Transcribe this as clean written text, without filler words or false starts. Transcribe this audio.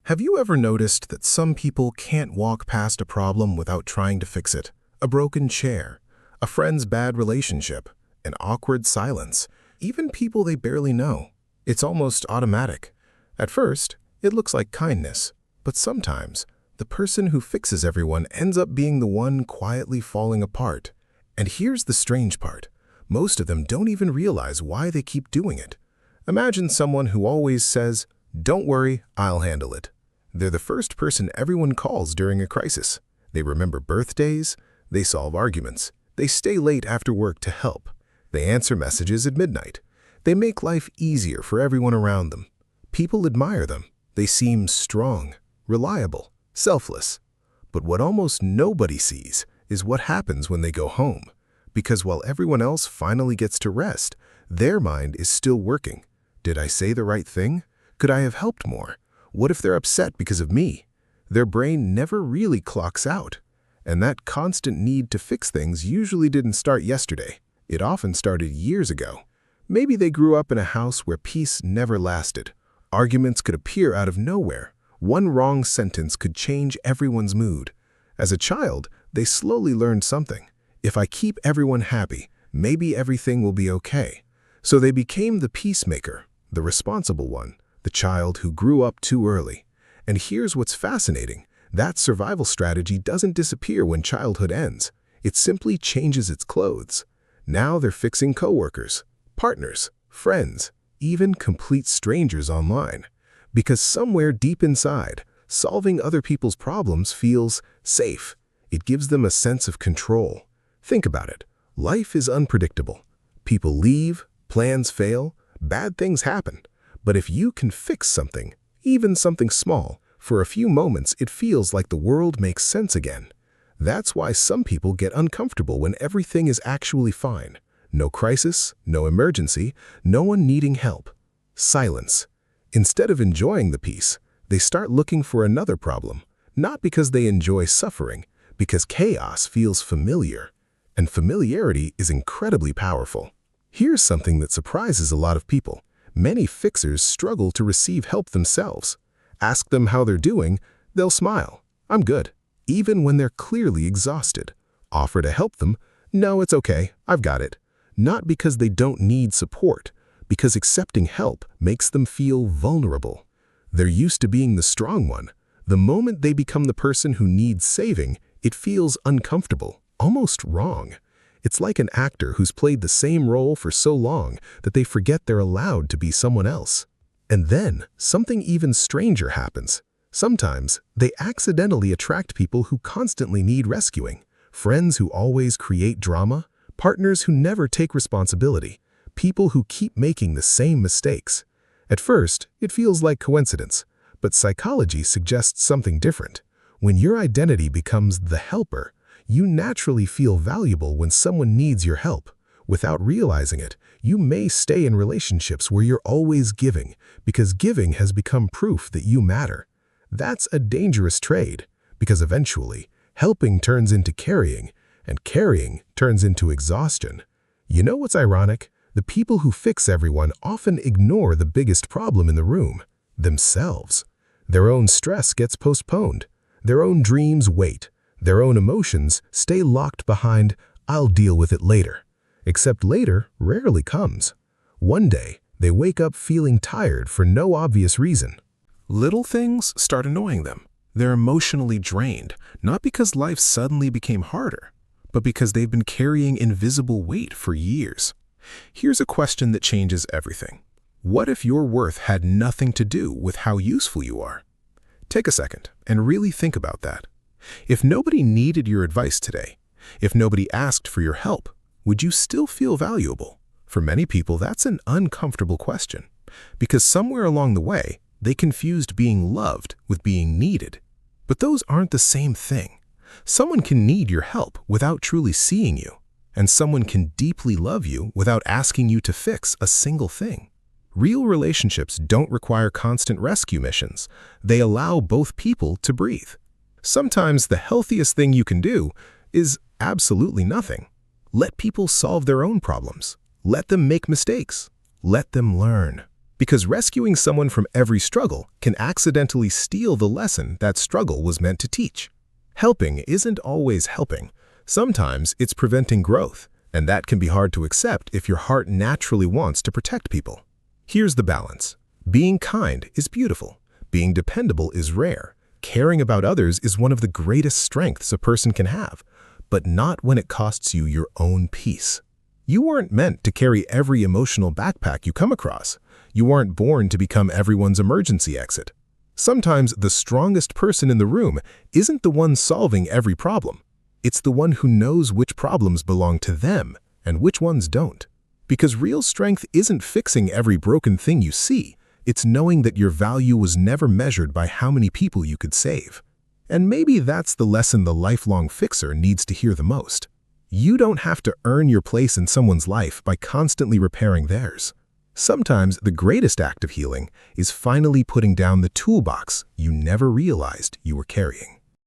Have you ever noticed that some people can't walk past a problem without trying to fix it? A broken chair, a friend's bad relationship, an awkward silence, even people they barely know. It's almost automatic. At first, it looks like kindness, but sometimes the person who fixes everyone ends up being the one quietly falling apart. And here's the strange part. Most of them don't even realize why they keep doing it. Imagine someone who always says, "Don't worry, I'll handle it." They're the first person everyone calls during a crisis. They remember birthdays, they solve arguments, they stay late after work to help, they answer messages at midnight. They make life easier for everyone around them. People admire them. They seem strong, reliable, selfless. But what almost nobody sees is what happens when they go home. Because while everyone else finally gets to rest, their mind is still working. Did I say the right thing? Could I have helped more? What if they're upset because of me? Their brain never really clocks out. And that constant need to fix things usually didn't start yesterday. It often started years ago. Maybe they grew up in a house where peace never lasted. Arguments could appear out of nowhere. One wrong sentence could change everyone's mood. As a child, they slowly learned something. If I keep everyone happy, maybe everything will be okay. So they became the peacemaker, the responsible one, the child who grew up too early. And here's what's fascinating. That survival strategy doesn't disappear when childhood ends. It simply changes its clothes. Now they're fixing coworkers, partners, friends, even complete strangers online. Because somewhere deep inside, solving other people's problems feels safe. It gives them a sense of control. Think about it. Life is unpredictable. People leave, plans fail, bad things happen. But if you can fix something, even something small, for a few moments it feels like the world makes sense again. That's why some people get uncomfortable when everything is actually fine. No crisis, no emergency, no one needing help. Silence. Instead of enjoying the peace, they start looking for another problem. Not because they enjoy suffering, because chaos feels familiar. And familiarity is incredibly powerful. Here's something that surprises a lot of people. Many fixers struggle to receive help themselves. Ask them how they're doing, they'll smile. "I'm good," even when they're clearly exhausted. Offer to help them, "No, it's okay, I've got it." Not because they don't need support, because accepting help makes them feel vulnerable. They're used to being the strong one. The moment they become the person who needs saving, it feels uncomfortable, almost wrong. It's like an actor who's played the same role for so long that they forget they're allowed to be someone else. And then, something even stranger happens. Sometimes, they accidentally attract people who constantly need rescuing. Friends who always create drama, partners who never take responsibility, people who keep making the same mistakes. At first, it feels like coincidence, but psychology suggests something different. When your identity becomes the helper, you naturally feel valuable when someone needs your help. Without realizing it, you may stay in relationships where you're always giving, because giving has become proof that you matter. That's a dangerous trade, because eventually, helping turns into carrying, and carrying turns into exhaustion. You know what's ironic? The people who fix everyone often ignore the biggest problem in the room, themselves. Their own stress gets postponed. Their own dreams wait. Their own emotions stay locked behind, "I'll deal with it later." Except later rarely comes. One day, they wake up feeling tired for no obvious reason. Little things start annoying them. They're emotionally drained, not because life suddenly became harder, but because they've been carrying invisible weight for years. Here's a question that changes everything. What if your worth had nothing to do with how useful you are? Take a second and really think about that. If nobody needed your advice today, if nobody asked for your help, would you still feel valuable? For many people, that's an uncomfortable question, because somewhere along the way, they confused being loved with being needed. But those aren't the same thing. Someone can need your help without truly seeing you, and someone can deeply love you without asking you to fix a single thing. Real relationships don't require constant rescue missions. They allow both people to breathe. Sometimes the healthiest thing you can do is absolutely nothing. Let people solve their own problems. Let them make mistakes. Let them learn. Because rescuing someone from every struggle can accidentally steal the lesson that struggle was meant to teach. Helping isn't always helping. Sometimes it's preventing growth, and that can be hard to accept if your heart naturally wants to protect people. Here's the balance. Being kind is beautiful. Being dependable is rare. Caring about others is one of the greatest strengths a person can have, but not when it costs you your own peace. You weren't meant to carry every emotional backpack you come across. You aren't born to become everyone's emergency exit. Sometimes the strongest person in the room isn't the one solving every problem. It's the one who knows which problems belong to them and which ones don't. Because real strength isn't fixing every broken thing you see. It's knowing that your value was never measured by how many people you could save. And maybe that's the lesson the lifelong fixer needs to hear the most. You don't have to earn your place in someone's life by constantly repairing theirs. Sometimes the greatest act of healing is finally putting down the toolbox you never realized you were carrying.